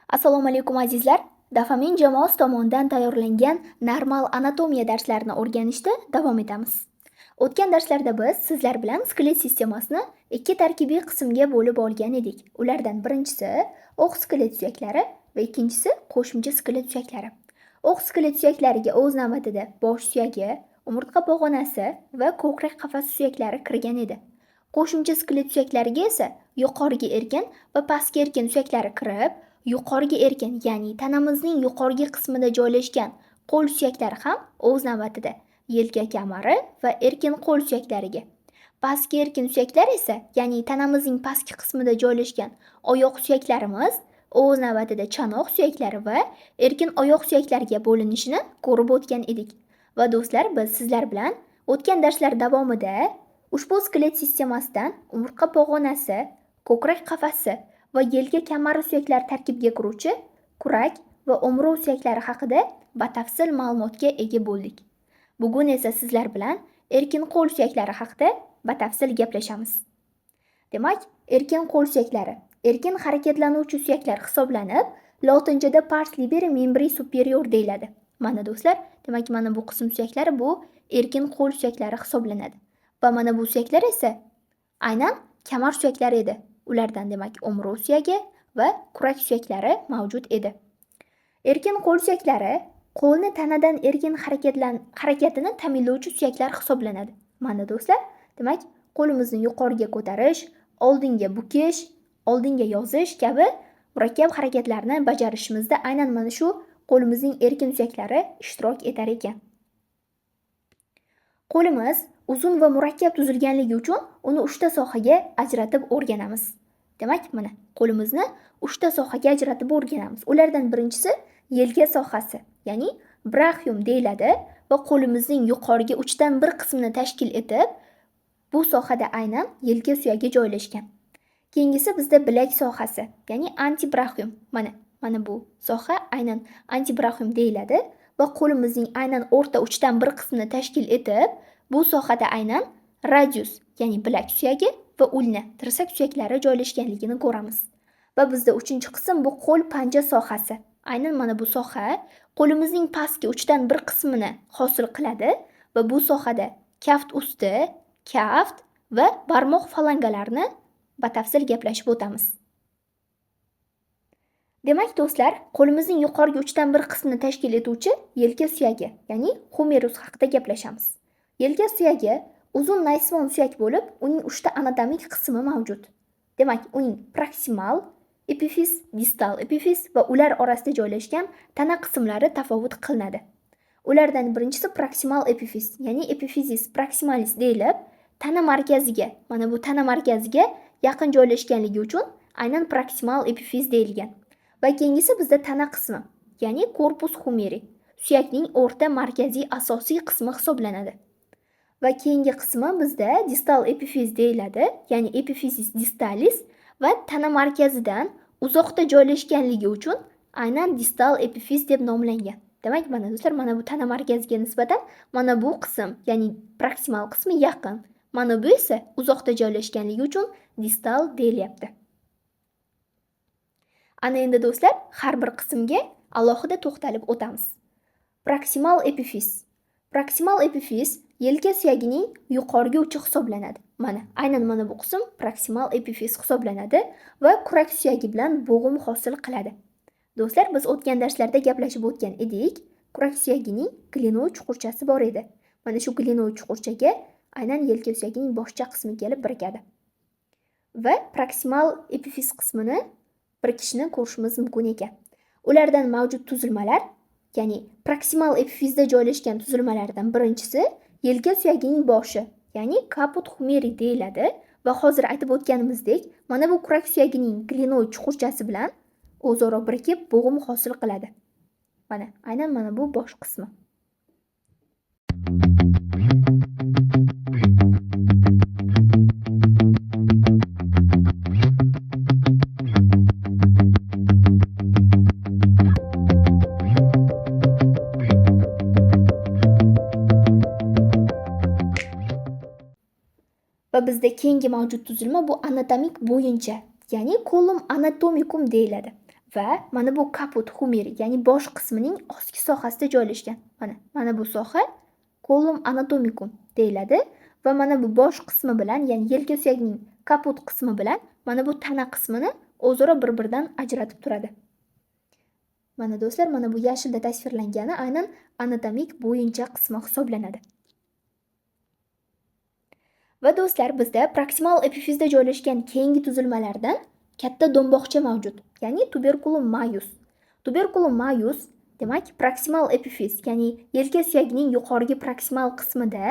Assalomu alaykum azizlar. Dofamin jamoasi tomonidan tayyorlangan normal anatomiya darslarini o'rganishda davom etamiz. O'tgan darslarda biz sizlar bilan skelet sistemasini ikki tarkibiy qismga bo'lib olgan edik. Ulardan birinchisi o'q skelet suyaklari va ikkinchisi qo'shimcha skelet suyaklari. O'q skelet suyaklariga o'z navbatida bosh suyagi, umurtqa pog'onasi va ko'krak qafasi suyaklari kirgan edi. Qo'shimcha skelet suyaklariga esa yuqoriga erkin va pastga erkin suyaklari kirib, yuqoriga erkin, ya'ni tanamizning yuqorgi qismida joylashgan qo'l suyaklari ham o'z navbatida yelka kamari va erkin qo'l suyaklariga. Pastki erkin suyaklar esa, ya'ni tanamizning pastki qismida joylashgan oyoq suyaklarimiz o'z navbatida chanoq suyaklari va erkin oyoq suyaklariga bo'linishini ko'rib o'tgan edik. Va do'stlar, biz sizlar bilan o'tgan darslar davomida ushbu skelet sistemasidan umurtqa pog'onasi, ko'krak qafasi va yelka kamari suyaklari tarkibiga kiruvchi kurak va o'mrov suyaklari haqida batafsil ma'lumotga ega bo'ldik. Bugun esa sizlar bilan erkin qo'l suyaklari haqida batafsil gaplashamiz. Demak, erkin qo'l suyaklari erkin harakatlanuvchi suyaklar hisoblanib, lotinchada pars liberi membri superior deyiladi. Mana do'stlar, demak mana bu qism suyaklari bu erkin qo'l suyaklari hisoblanadi. Va mana bu suyaklar esa aynan kamar suyaklari edi. Ulardan demak o'mrov suyagi va kurak suyaklari mavjud edi. Erkin qo'l suyaklari qo'lni tanadan erkin harakatini ta'minlovchi suyaklar hisoblanadi. Mana do'stlar, demak qo'limizni yuqoriga ko'tarish, oldinga bukish, oldinga yozish kabi murakkab harakatlarni bajarishimizda aynan mana shu qo'limizning erkin suyaklari ishtirok etar ekan. Qo'limiz uzun va murakkab tuzilganligi uchun uni 3 ta sohaga ajratib o'rganamiz. Demak, mana qo'limizni 3 ta sohaga ajratib o'rganamiz. Ulardan birinchisi yelka sohasi, ya'ni brachium deyiladi va qo'limizning yuqoriga 3 dan 1 qismini tashkil etib, bu sohada aynan yelka suyagi joylashgan. Keyingisi bizda bilak sohasi, ya'ni antebrachium. Mana bu soha aynan antebrachium deyiladi va qo'limizning aynan o'rta 3 dan 1 qismini tashkil etib, bu sohada aynan radius, ya'ni bilak suyagi va ulna, tirsak suyaklari joylashganligini ko'ramiz. Va bizda 3-chi qism bu qo'l panja sohasi. Aynan mana bu soha qo'limizning pastki 3 dan 1 qismini hosil qiladi va bu sohada kaft usti, kaft va barmoq falangalarini batafsil gaplashib o'tamiz. Demak do'stlar, qo'limizning yuqorgi 3 dan 1 qismini tashkil etuvchi yelka suyagi, ya'ni humerus haqida gaplashamiz. Yelka suyagi uzun naysvon suyak bo'lib, uning 3 ta anatomik qismi mavjud. Demak, uning proksimal epifiz, distal epifiz va ular orasida joylashgan tana qismlari tafovut qilinadi. Ulardan birinchisi proksimal epifiz, ya'ni epifizis proximalis deyilib, tana markaziga, mana bu tana markaziga yaqin joylashganligi uchun aynan proksimal epifiz deyilgan. Va keyingisi bizda tana qismi, ya'ni korpus humeri, suyakning o'rta markaziy asosiy qismi hisoblanadi. Va keyingi qismi bizda distal epifiz deyiladi, ya'ni epifizis distalis va tana markazidan uzoqda joylashganligi uchun aynan distal epifiz deb nomlangan. Demak, mana do'stlar, mana bu tana markaziga nisbatan mana bu qism, ya'ni proksimal qismi yaqin, mana bu esa uzoqda joylashganligi uchun distal deyilyapti. Ana endi do'stlar, har bir qismga alohida to'xtalib o'tamiz. Proksimal epifiz. Proksimal epifiz yelka suyagining yuqorgi uchi hisoblanadi. Aynan mana bu qism proksimal epifiz hisoblanadi va kurak suyagi bilan bo'g'im hosil qiladi. Do'stlar, biz o'tgan darslarda gaplashib o'tgan edik. Kurak suyagining glinoid chuqurchasi bor edi. Mana shu glinoid chuqurchaga aynan yelka suyagining boshcha qismi kelib birikadi. Va proksimal epifiz qismini birikishini ko'rishimiz mumkin ekan. Ulardan mavjud tuzilmalar, ya'ni proksimal epifizda joylashgan tuzilmalardan birinchisi yelka suyagining boshi, ya'ni caput humeri deyiladi va hozir aytib o'tganimizdek, mana bu kurak suyagining glinoid chuqurchasi bilan o'zaro birikib bo'g'im hosil qiladi. Aynan mana bu bosh qismi. Va bizda keyingi mavjud tuzilma bu anatomik bo'yincha, ya'ni column anatomicum deyiladi. va mana bu kaput humeri, ya'ni bosh qismining ostki sohasida joylashgan. Mana bu soha kolum anatomicum deyiladi va mana bu bosh qismi bilan, ya'ni yelka suyagining kaput qismi bilan mana bu tana qismini o'zaro bir-biridan ajratib turadi. Mana do'stlar, mana bu yashilda tasvirlangani aynan anatomik bo'yincha qismi hisoblanadi. Va do'stlar, bizda proksimal epifizda joylashgan keyingi tuzilmalardan katta do'mboqcha mavjud, ya'ni tuberculum majus. Tuberculum majus demak proksimal epifiz, ya'ni yelka suyagining yuqorgi proksimal qismida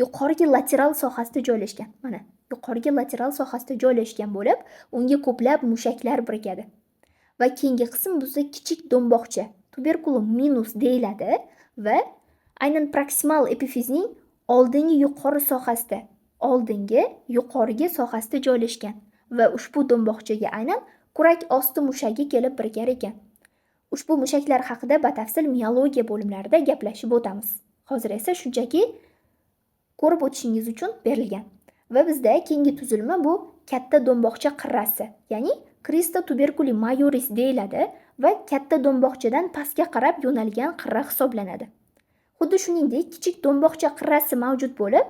yuqorgi lateral sohasida joylashgan. Mana yuqorgi lateral sohasida joylashgan bo'lib, unga ko'plab mushaklar birikadi. Va keyingi qism bizda kichik do'mboqcha, tuberculum minus deyiladi va aynan proksimal epifizning oldingi yuqorgi sohasida joylashgan va ushbu do'mboqchaga aynan kurak osti mushagi kelib birikar ekan. Ushbu mushaklar haqida batafsil miologiya bo'limlarida gaplashib o'tamiz. Hozir esa shunchaki ko'rib o'tishingiz uchun berilgan. Va bizda keyingi tuzilma bu katta do'mboqcha qirrasi, ya'ni Crista tuberculi majoris deyiladi va katta do'mboqchadan pastga qarab yo'nalgan qirra hisoblanadi. Xuddi shuningdek, kichik do'mboqcha qirrasi mavjud bo'lib,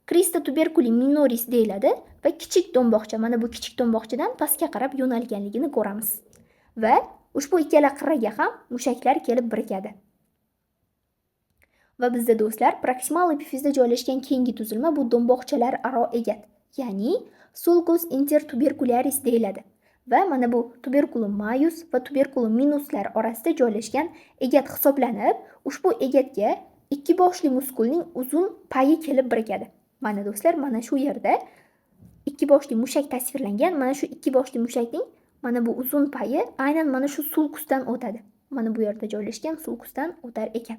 Crista tuberculi minoris deyiladi va kichik do'mboqcha, mana bu kichik do'mboqchadan pastga qarab yo'nalganligini ko'ramiz. Va ushbu ikkala qirraga ham mushaklar kelib birikadi. Va bizda do'stlar, proksimal epifizda joylashgan keyingi tuzilma bu do'mboqchalar aro egat, ya'ni sulcus intertubercularis deyiladi. Va mana bu tuberculum majus va tuberculum minuslar orasida joylashgan egat hisoblanib, ushbu egatga ikki boshli muskulning uzun payi kelib birikadi. Mana do'stlar, mana shu yerda ikki boshli mushak tasvirlangan. Mana shu ikki boshli mushakning mana bu uzun payi aynan mana shu sulkusdan o'tadi. Mana bu yerda joylashgan sulkusdan o'tar ekan.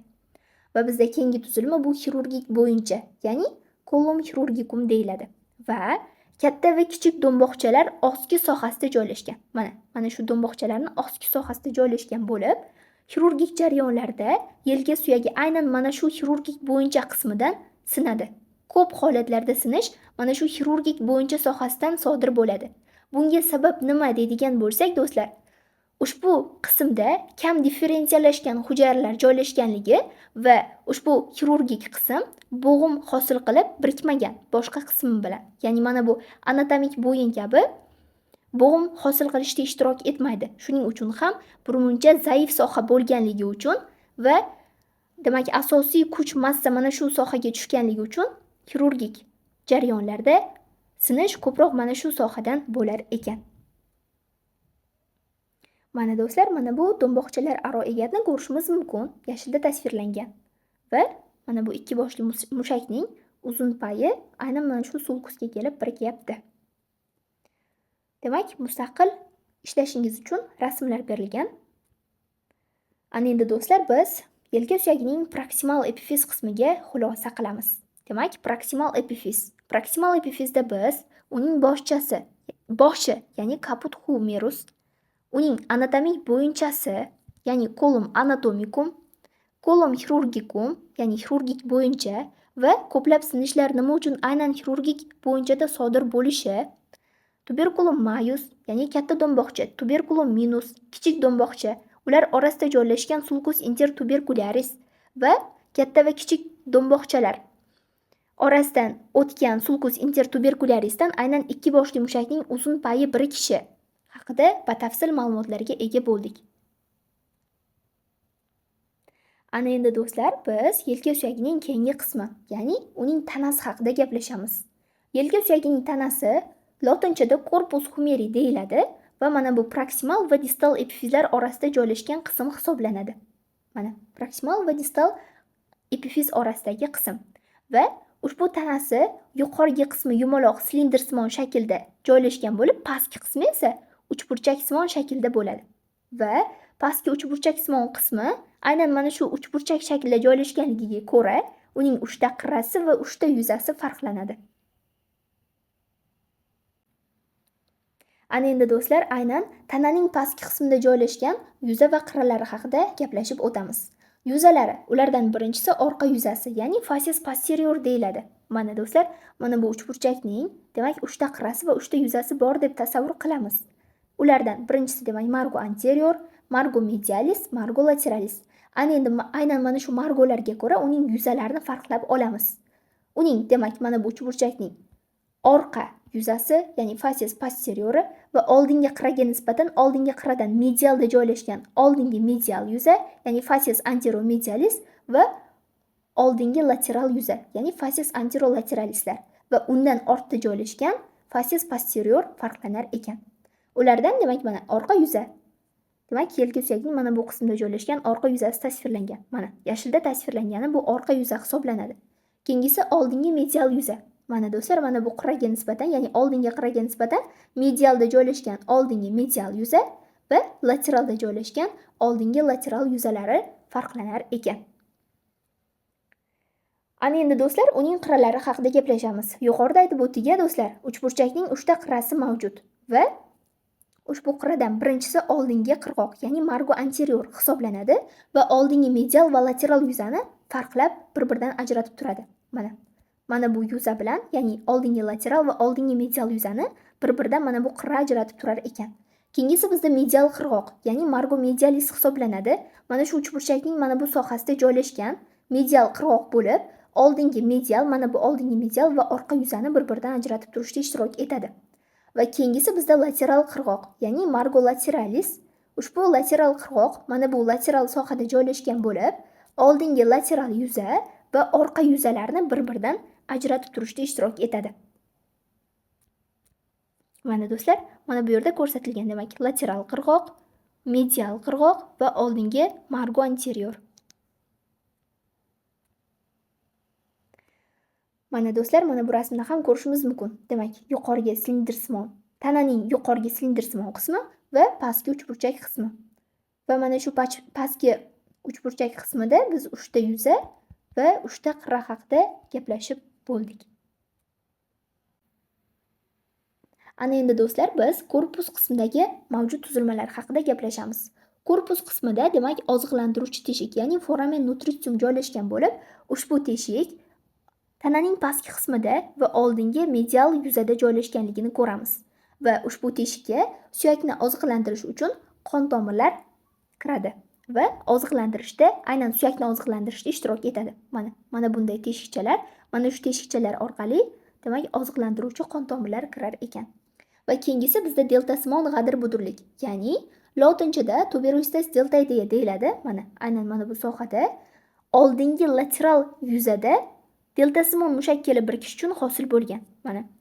Va bizda keyingi tuzilma bu xirurgik bo'yincha, ya'ni colum chirurgicum deyiladi. Va katta va kichik do'mboqchalar ostki sohasida joylashgan. Mana shu do'mboqchalarning ostki sohasida joylashgan bo'lib, xirurgik jarayonlarda yelka suyagi aynan mana shu xirurgik bo'yincha qismidan sinadi. Ko'p holatlarda sinish mana shu xirurgik bo'yincha sohasidan sodir bo'ladi. Bunga sabab nima deydigan bo'lsak do'stlar, ushbu qismda kam differensiallashgan hujayralar joylashganligi va ushbu xirurgik qism bo'g'im hosil qilib birikmagan boshqa qismi bilan. Ya'ni mana bu anatomik bo'yin kabi bo'g'im hosil qilishda ishtirok etmaydi. Shuning uchun ham birmuncha zaif soha bo'lganligi uchun va demak asosiy kuch massa mana shu sohaga tushganligi uchun xirurgik jarayonlarda sinish ko'proq mana shu sohadan bo'lar ekan. Mana do'stlar, mana bu do'mboqchalar aro egatni ko'rishimiz mumkin, yashilda tasvirlangan. Va mana bu ikki boshli mushakning uzun payi aynan mana shu sulkusga kelib birikyapti. Demak, mustaqil ishlashingiz uchun rasmlar berilgan. Ana endi do'stlar, biz yelka suyagining proksimal epifiz qismiga xulosa qilamiz. Demak, proksimal epifizda biz uning boshi, ya'ni caput humerus, uning anatomik bo'yinchasi, ya'ni colum anatomicum, colum chirurgicum, ya'ni xirurgik bo'yincha va ko'plab sinishlar nima uchun aynan xirurgik bo'yinchada sodir bo'lishi, tuberculum majus, ya'ni katta do'mboqcha, tuberculum minus, kichik do'mboqcha, ular orasida joylashgan sulcus intertubercularis va katta va kichik do'mboqchalar orasidan o'tgan sulcus intertubercularisdan aynan ikki boshli mushakning uzun payi birikishi haqida batafsil ma'lumotlarga ega bo'ldik. Ana endi do'stlar, biz yelka suyagining keyingi qismi, ya'ni uning tanasi haqida gaplashamiz. Yelka suyagining tanasi lotinchada corpus humeri deyiladi va mana bu proksimal va distal epifizlar orasida joylashgan qism hisoblanadi. Mana proksimal va distal epifiz orasidagi qism va ushbu tanasi yuqorgi qismi yumaloq silindrsimon shaklda joylashgan bo'lib, pastki qismi esa uchburchaksimon shaklda bo'ladi. Va pastki uchburchaksimon qismi aynan mana shu uchburchak shaklda joylashganligiga ko'ra, uning 3 ta qirrasi va 3 ta yuzasi farqlanadi. Ana endi do'stlar, aynan tananing pastki qismida joylashgan yuza va qirralari haqida gaplashib o'tamiz. Yuzalari, ulardan birinchisi orqa yuzasi, ya'ni facies posterior deyiladi. Mana do'stlar, mana bu uchburchakning demak 3 ta qirrasi va 3 ta yuzasi bor deb tasavvur qilamiz. Ulardan birinchisi demak margo anterior, margo medialis, margo lateralis. Aynan mana shu margolarga ko'ra uning yuzalarini farqlab olamiz. Uning demak mana bu uchburchakning orqa yuzasi, ya'ni facies posteriori va oldingi qirraga nisbatan oldingi qirradan medialda joylashgan oldingi medial yuza, ya'ni facies anteromedialis va oldingi lateral yuza, ya'ni facies anterolateralis va undan ortda joylashgan facies posterior farqlanar ekan. Ulardan demak mana orqa yuza. Demak, yelka suyakning mana bu qismida joylashgan orqa yuzasi tasvirlangan. Mana yashilda tasvirlangani bu orqa yuza hisoblanadi. Keyingisi oldingi medial yuza. Mana do'stlar, mana bu qirraga nisbatan, ya'ni oldingi qirraga nisbatan medialda joylashgan oldingi medial yuza va lateralda joylashgan oldingi lateral yuzalari farqlanar ekan. Ana endi do'stlar, uning qirralari haqida gaplashamiz. Yuqorida aytib o'tdik do'stlar, uchburchakning 3 ta qirrasi mavjud va ushbu qirradan birinchisi oldingi qirg'oq, ya'ni margo anterior hisoblanadi va oldingi medial va lateral yuzani farqlab bir-biridan ajratib turadi. Mana bu yuza bilan, ya'ni oldingi lateral va oldingi medial yuzani bir-biridan mana bu qirra ajratib turar ekan. Keyingisi bizda medial qirg'oq, ya'ni margo medialis hisoblanadi. Mana shu uchburchakning mana bu sohasida joylashgan medial qirg'oq bo'lib, oldingi medial, mana bu oldingi medial va orqa yuzani bir-biridan ajratib turishda ishtirok etadi. Va keyingisi bizda lateral qirg'oq, ya'ni margo lateralis. Ushbu lateral qirg'oq mana bu lateral sohada joylashgan bo'lib, oldingi lateral yuza va orqa yuzalarni bir-biridan ajratib turishda ishtirok etadi. Mana do'stlar, mana bu yerda ko'rsatilgan demak lateral qirg'oq, medial qirg'oq va oldingi margo anterior. Mana do'stlar, mana bu rasmda ham ko'rishimiz mumkin. Demak, yuqoriga silindrsimon, tananing yuqoriga silindrsimon qismi va pastki uchburchak qismi. Va mana shu pastki uchburchak qismida biz 3 ta yuza va 3 ta qirra haqida gaplashib bo'ldik. Ana endi do'stlar, biz korpus qismidagi mavjud tuzilmalar haqida gaplashamiz. Korpus qismida demak oziqlantiruvchi teshik, ya'ni foramen nutritium joylashgan bo'lib, ushbu teshik tananing pastki qismida va oldingi medial yuzada joylashganligini ko'ramiz. Va ushbu teshikka suyakni oziqlantirish uchun qon tomirlar kiradi va oziqlantirishda, aynan suyakni oziqlantirishda ishtirok etadi. Mana bunday teshikchalar, mana shu teshikchalar orqali demak oziqlantiruvchi qon tomirlar kirar ekan. Va keyingisi bizda deltasimon g'adir budurlik, ya'ni lotinchada tuberositas deltoidea deyiladi. Aynan mana bu sohada oldingi lateral yuzada deltasimon mushakkali birikish uchun hosil bo'lgan.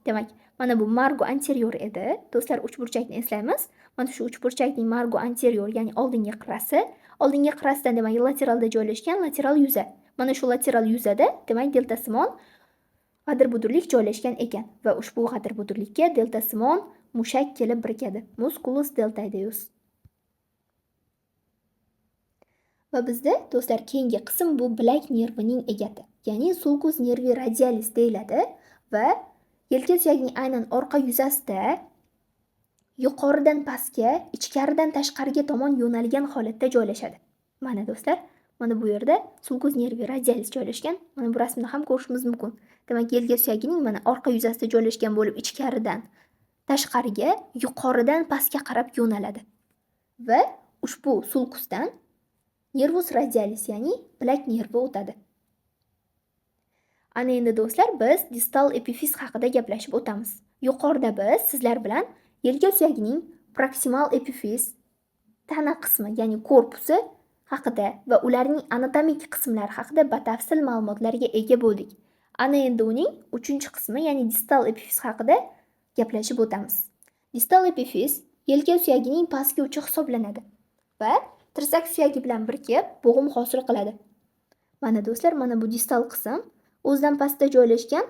Demak, mana bu margo anterior edi. Do'stlar, uchburchakni eslaymiz. Mana shu uchburchakning margo anterior, ya'ni oldingi qirrasi, oldingi qirrasidan demak lateralda joylashgan lateral yuza. Mana shu lateral yuzada demak deltasimon g'adir budurlik joylashgan ekan va ushbu g'adir budurlikka deltasimon mushak kelib birikadi. Musculus deltoideus. Va bizda do'stlar keyingi qism bu bilak nervining egati, ya'ni sulcus nervi radialis deyiladi va yelka suyagining aynan orqa yuzasida yuqoridan pastga, ichkaridan tashqariga tomon yo'nalgan holatda joylashadi. Mana do'stlar, mana bu yerda sulcus nervi radialis joylashgan. Mana bu rasmda ham ko'rishimiz mumkin. Demak, yelka suyagining mana orqa yuzasida joylashgan bo'lib, ichkaridan tashqariga, yuqoridan pastga qarab yo'naladi. Va ushbu sulcusdan nervus radialis, ya'ni bilak nervi o'tadi. Ana endi do'stlar, biz distal epifiz haqida gaplashib o'tamiz. Yuqorida biz sizlar bilan yelka suyagining proksimal epifiz, tana qismi, ya'ni korpusi haqida va ularning anatomik qismlari haqida batafsil ma'lumotlarga ega bo'ldik. Ana endi uning 3-qismi, ya'ni distal epifiz haqida gaplashib o'tamiz. Distal epifiz yelka suyagining pastki uchi hisoblanadi va tirsak suyagi bilan birga bo'g'im hosil qiladi. Mana do'stlar, mana bu distal qism o'zidan pastda joylashgan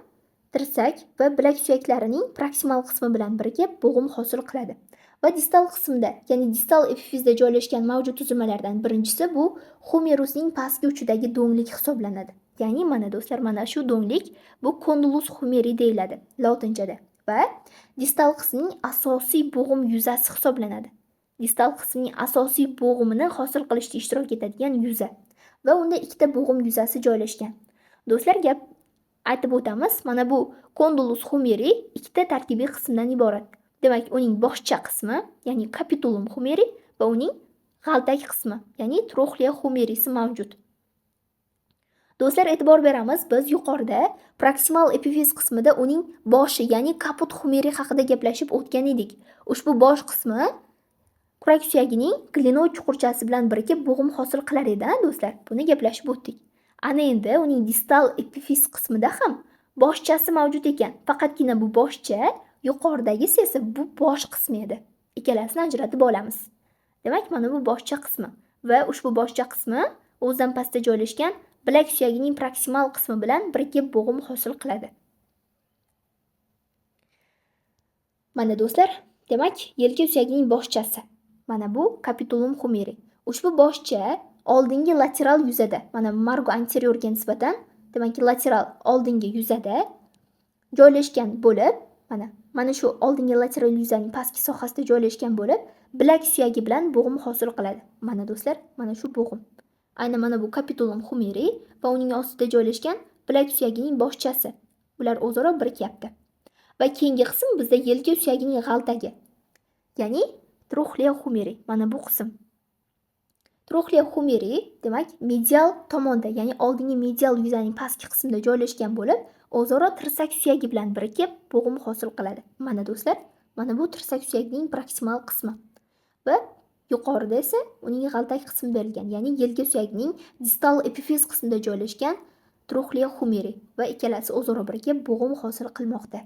tirsak va bilak suyaklarining proksimal qismi bilan birga bo'g'im hosil qiladi. Va distal qismda, ya'ni distal epifizda joylashgan mavjud tuzilmalardan birinchisi bu humerusning pastki uchidagi do'nglik hisoblanadi. Ya'ni mana do'stlar, mana shu do'nglik bu condylus humeri deyiladi lotinchada va distal qismning asosiy bo'g'im yuzasi hisoblanadi. Distal qismning asosiy bo'g'imini hosil qilishda ishtirok etadigan yuza va unda ikkita bo'g'im yuzasi joylashgan. Do'stlar, gap aytib o'tamiz. Mana bu condylus humeri ikkita tarkibiy qismdan iborat. Demak, uning boshcha qismi, ya'ni capitulum humeri va uning g'altak qismi, ya'ni troxleya humerisi mavjud. Do'stlar, e'tibor beramiz, biz yuqorida proksimal epifiz qismida uning boshi, ya'ni kaput humeri haqida gaplashib o'tgan edik. Ushbu bosh qismi kurak suyagining glinoid chuqurchasi bilan birikib bo'g'im hosil qilar edi, do'stlar. Buni gaplashib o'tdik. Ana endi uning distal epifiz qismida ham boshchasi mavjud ekan. Faqatgina bu boshcha, yuqoridagisi esa bu bosh qismi edi. Ikkalasini ajratib olamiz. Demak, mana bu boshcha qismi va ushbu boshcha qismi o'zidan pastda joylashgan bilak suyagining proksimal qismi bilan birikib bo'g'im hosil qiladi. Mana do'stlar, demak, yelka suyagining boshchasi. Mana bu capitulum humeri. Ushbu boshcha oldingi lateral yuzada, mana margo anteriorga nisbatan, demak, lateral oldingi yuzada joylashgan bo'lib, mana shu oldingi lateral yuzaning pastki sohasida joylashgan bo'lib, bilak suyagi bilan bo'g'im hosil qiladi. Mana do'stlar, mana shu bo'g'im. Aynan mana bu capitulum humeri va uning ostida joylashgan bilak suyagining boshchasi. Ular o'zaro birikyapti. Va keyingi qism bizda yelka suyagining g'altagi. Ya'ni troxleya humeri. Mana bu qism. Troxleya humeri, demak, medial tomonda, ya'ni oldingi medial yuzaning pastki qismida joylashgan bo'lib, o'zaro tirsak suyagi bilan birikib bo'g'im hosil qiladi. Mana do'stlar, mana bu tirsak suyagining proksimal qismi. Va yuqorida esa uning g'altak qismi berilgan, ya'ni yelka suyagining distal epifiz qismida joylashgan troxleya humeri va ikkalasi o'zaro birikib bo'g'im hosil qilmoqda.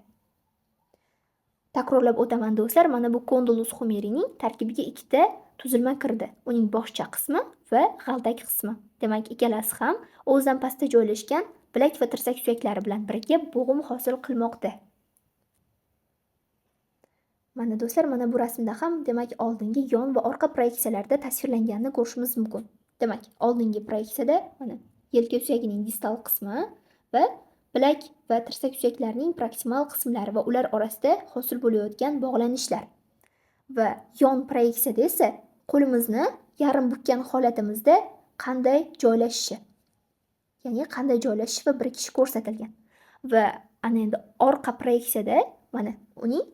Takrorlab o'taman do'stlar, mana bu condylus humerining tarkibiga ikkita tuzilma kirdi. Uning boshcha qismi va g'altak qismi. Demak, ikkalasi ham o'zidan pastda joylashgan bilak va tirsak suyaklari bilan birikib bo'g'im hosil qilmoqda. Mana do'stlar, mana bu rasmda ham demak oldingi yon va orqa proyeksiyalarda tasvirlanganini ko'rishimiz mumkin. Demak, oldingi proyeksiyada mana yelka suyagining distal qismi va bilak va tirsak suyaklarining proksimal qismlari va ular orasida hosil bo'layotgan bog'lanishlar. Va yon proyeksiyada esa qo'limizni yarim bukkan holatimizda qanday joylashishi, ya'ni qanday joylashishi va birikishi ko'rsatilgan. Va ana endi orqa proyeksiyada mana uning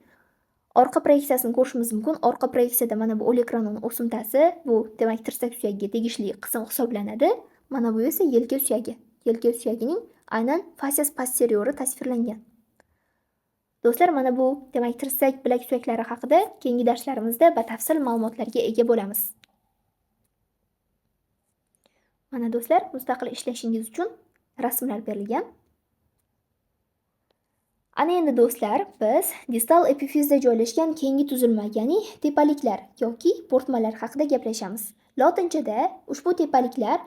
orqa proyeksiyasini ko'rishimiz mumkin. Orqa proyeksiyada mana bu olekranon o'simtasi, bu demak tirsak suyagiga tegishli qism hisoblanadi. Mana bu esa yelka suyagi. Yelka suyagining aynan fascias posteriori tasvirlangan. Do'stlar, mana bu demak tirsak bilak suyaklari haqida keyingi darslarimizda batafsil ma'lumotlarga ega bo'lamiz. Mana do'stlar, mustaqil ishlashingiz uchun rasmlar berilgan. Ana endi do'stlar, biz distal epifizda joylashgan keyingi tuzilma, ya'ni tepaliklar yoki bo'rtmalar haqida gaplashamiz. Lotinchada ushbu tepaliklar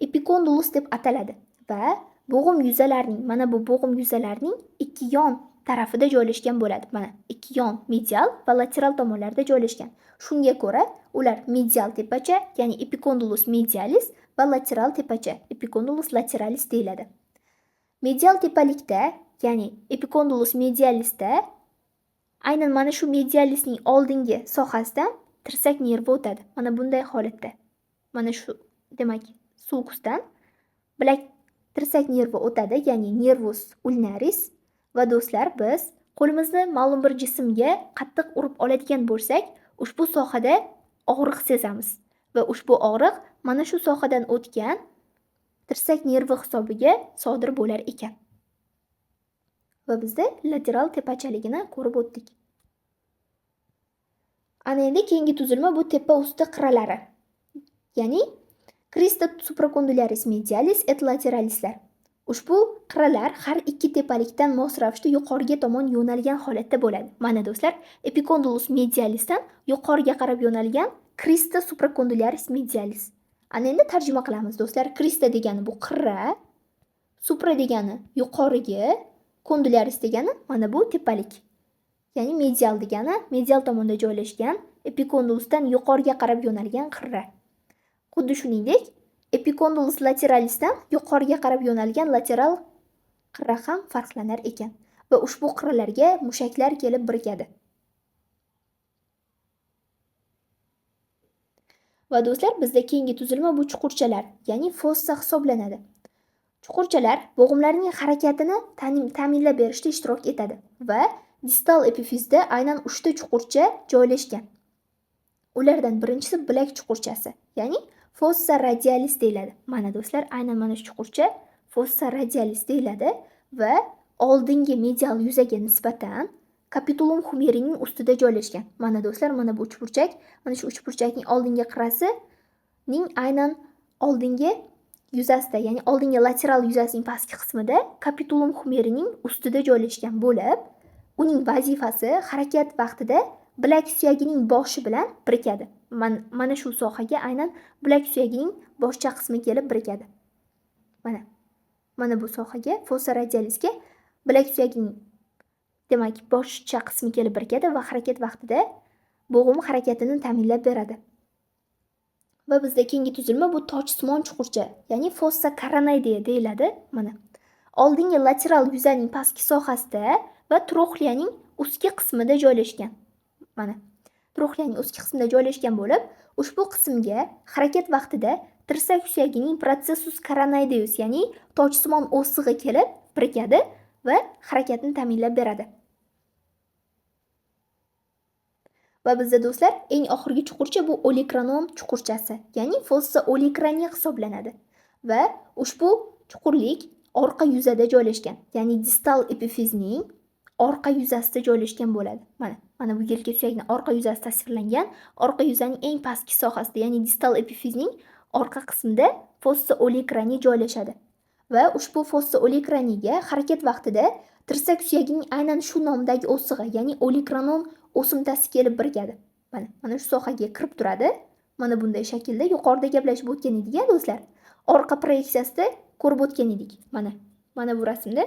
epicondylus deb ataladi va bo'g'im yuzalarining, mana bu bo'g'im yuzalarining ikki yon tarafida joylashgan bo'ladi. Mana ikki yon medial va lateral tomonlarda joylashgan. Shunga ko'ra ular medial tepacha, ya'ni epicondylus medialis va lateral tepacha, epicondylus lateralis deyiladi. Medial tepalikda, ya'ni epicondylus medialisda aynan mana shu medialisning oldingi sohasidan tirsak nervi o'tadi. Mana bunday holatda. Mana shu demak sulkusdan bilak tirsak nervi o'tadi, ya'ni nervus ulnaris. Va do'stlar, biz qo'limizni ma'lum bir jismga qattiq urib oladigan bo'lsak, ushbu sohada og'riq sezamiz va ushbu og'riq mana shu sohadan o'tgan tirsak nervi hisobiga sodir bo'lar ekan. Va bizda lateral tepachaligini ko'rib o'tdik. Ana endi keyingi tuzilma bu tepa usti qirralari. Ya'ni crista supracondylus medialis et lateralislar. Ushbu qirralar har ikki tepalikdan mos ravishda yuqoriga tomon yo'nalgan holatda bo'ladi. Mana do'stlar, epicondylus medialisdan yuqoriga qarab yo'nalgan crista supracondylus medialis. Ana endi tarjima qilamiz do'stlar. Crista degani bu qirra, supra degani yuqoriga, condylus degani mana bu tepalik. Ya'ni medial degani medial tomonda joylashgan, epicondylusdan yuqoriga qarab yo'nalgan qirra. Xuddi shuningdek, epicondylus lateralisdan yuqoriga qarab yo'nalgan lateral qirra ham farqlanar ekan va ushbu qirralarga mushaklar kelib birikadi. Va do'stlar, bizda keyingi tuzilma bu chuqurchalar, ya'ni fossa hisoblanadi. Chuqurchalar bo'g'imlarning harakatini ta'minlab berishda ishtirok etadi va distal epifizda aynan 3 ta chuqurcha joylashgan. Ulardan birinchisi bilak chuqurchasi, ya'ni fossa radialis deyiladi. Mana do'stlar, aynan mana shu chuqurcha fossa radialis deyiladi va oldingi medial yuzaga nisbatan kapitulum humerining ustida joylashgan. Mana do'stlar, mana bu uchburchak, mana shu uchburchakning oldingi qirrasining aynan oldingi yuzasida, ya'ni oldingi lateral yuzasining pastki qismida kapitulum humerining ustida joylashgan bo'lib, uning vazifasi harakat vaqtida bilak suyagining boshi bilan birikadi. Mana shu sohaga aynan bilak suyagining boshcha qismi kelib birikadi. Mana bu sohaga, fossa radialisga bilak suyagining demak boshcha qismi kelib birikadi va harakat vaqtida bo'g'im harakatini ta'minlab beradi. Va bizda keyingi tuzilma bu tochsimon chuqurcha, ya'ni fossa koronoidea deyiladi. Mana oldingi lateral yuzaning pastki sohasida va troxliyaning ustki qismida joylashgan. Mana troxliyaning ustki qismida joylashgan bo'lib, ushbu qismga harakat vaqtida tirsak suyagining processus coronoideus, ya'ni tochsimon o'sig'i kelib birikadi va harakatni ta'minlab beradi. Va bizda do'stlar eng oxirgi chuqurcha bu olikronom chuqurchasi, ya'ni fossa olikraniya hisoblanadi va ushbu chuqurlik orqa yuzada joylashgan, ya'ni distal epifizning orqa yuzasida joylashgan bo'ladi. Mana bu yelka suyagining orqa yuzasi tasvirlangan. Orqa yuzaning eng pastki sohasida, ya'ni distal epifizning orqa qismida fossa olikraniya joylashadi. Va ushbu fossa olikraniyaga harakat vaqtida tirsak suyagining aynan shu nomdagi o'sig'i, ya'ni olikronon o'simtasi kelib birikadi. Mana shu sohaga kirib turadi. Mana bunday shaklda yuqorida gaplashib o'tgan edik, do'stlar. Orqa proyeksiyasida ko'rib o'tgan edik. Mana bu rasmda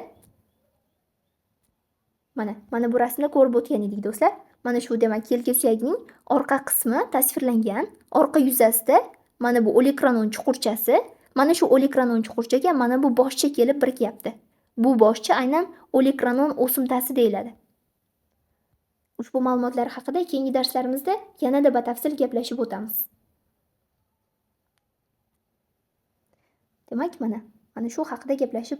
mana bu rasmda ko'rib o'tgan edik, do'stlar. Mana shu demak yelka suyagining orqa qismi tasvirlangan. Orqa yuzasida mana bu olikronon chuqurchasi, mana shu olikronon chuqurchaga mana bu boshcha kelib birikyapti. Bu boshcha aynan olikronon o'simtasi deyiladi. Ushbu ma'lumotlar haqida keyingi darslarimizda yanada batafsil gaplashib o'tamiz. Demak, mana shu haqida gaplashib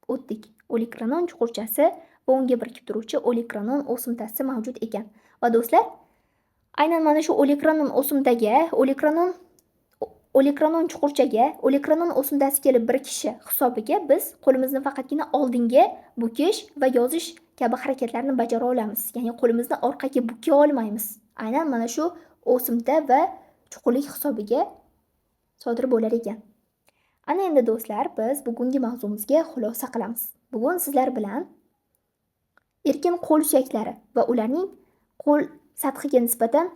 o'tdik. Olikronon chuqurchasi va unga birikib turuvchi olikronon o'simtasi mavjud ekan. Va do'stlar, aynan mana shu olikronon o'simtaga, olikronon chuqurchaga olikronon o'simtasi kelib birikishi hisobiga biz qo'limizni faqatgina oldinga bukish va yozish kabi harakatlarni bajara olamiz. Ya'ni qo'limizni orqaga buka olmaymiz. Aynan mana shu o'simta va chuqurlik hisobiga sodir bo'lar ekan. Ana endi do'stlar, biz bugungi mavzumizga xulosa qilamiz. Bugun sizlar bilan erkin qo'l suyaklari va ularning qo'l sathiga nisbatan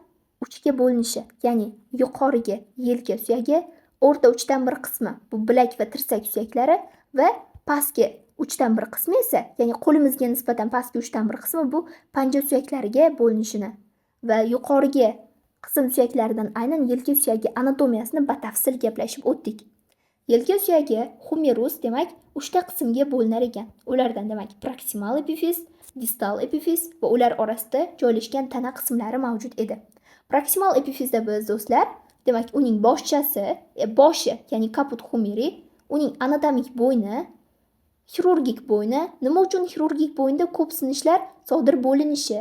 uchga bo'linishi, ya'ni yuqoriga yelka suyagi, o'rta uchdan bir qismi bu bilak va tirsak suyaklari va pastki uchdan bir qismi esa, ya'ni qo'limizga nisbatan pastki uchdan bir qismi bu panja suyaklariga bo'linishini va yuqoriga qism suyaklaridan aynan yelka suyagi anatomiyasini batafsil gaplashib o'tdik. Yelka suyagi humerus demak 3 ta qismga bo'linar ekan. Ulardan demak proksimal epifiz, distal epifiz va ular orasida joylashgan tana qismlari mavjud edi. Proksimal epifizda biz do'stlar, demak uning boshchasi, boshi, ya'ni caput humeri, uning anatomik bo'yni, xirurgik bo'yni, nima uchun xirurgik bo'ynda ko'p sinishlar sodir bo'linishi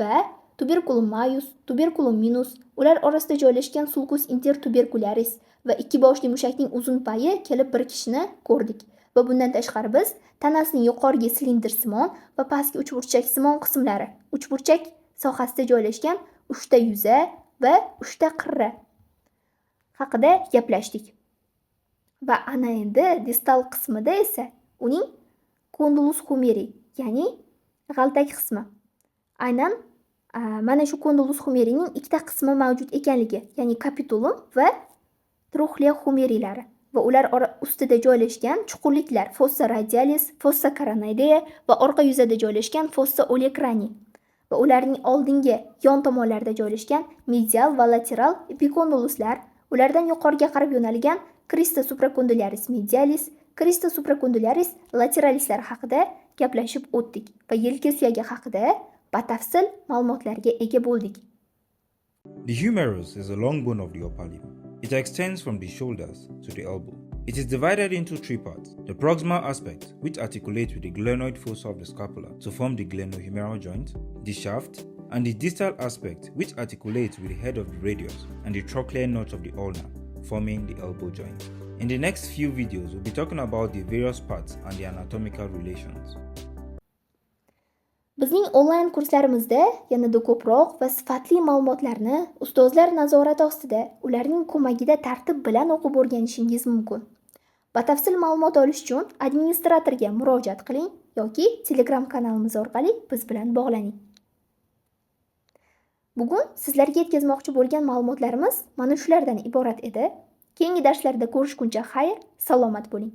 va tuberculum majus, tuberculum minus, ular orasida joylashgan sulcus intertubercularis va ikki boshli mushakning uzun payi kelib birikishini ko'rdik. Va bundan tashqari biz tanasining yuqorgi silindrsimon va pastki uchburchaksimon qismlari, uchburchak sohasida joylashgan 3 ta yuza va 3 ta qirra haqida gaplashdik. Va ana endi distal qismida esa uning condylus humeri, ya'ni g'altak qismi. Aynan mana shu condylus humerining ikkita qismi mavjud ekanligi, ya'ni capitulum va troxlia humerilari va ular ustida joylashgan chuqurliklar fossa radialis, fossa coronoidea va orqa yuzada joylashgan fossa olikraniya va ularning oldingi yon tomonlarida joylashgan medial va lateral epicondyluslar, ulardan yuqoriga qarab yo'nalgan crista supracondylaris medialis, crista supracondylaris lateralislar haqida gaplashib o'tdik va yelka suyagi haqida batafsil ma'lumotlarga ega bo'ldik. The humerus is a long bone of the upper limb. It extends from the shoulders to the elbow. It is divided into 3 parts: the proximal aspect, which articulates with the glenoid fossa of the scapula to form the glenohumeral joint, the shaft, and the distal aspect which articulates with the head of the radius and the trochlear notch of the ulna, forming the elbow joint. In the next few videos, we'll be talking about the various parts and the anatomical relations. Bizning onlayn kurslarimizda yanada ko'proq va sifatli ma'lumotlarni ustozlar nazorati ostida, ularning ko'magida tartib bilan o'qib o'rganishingiz mumkin. Batafsil ma'lumot olish uchun administratorga murojaat qiling yoki Telegram kanalimiz orqali biz bilan bog'laning. Bugun sizlarga yetkazmoqchi bo'lgan ma'lumotlarimiz mana shulardan iborat edi. Keyingi darslarda ko'rishguncha xayr, salomat bo'ling.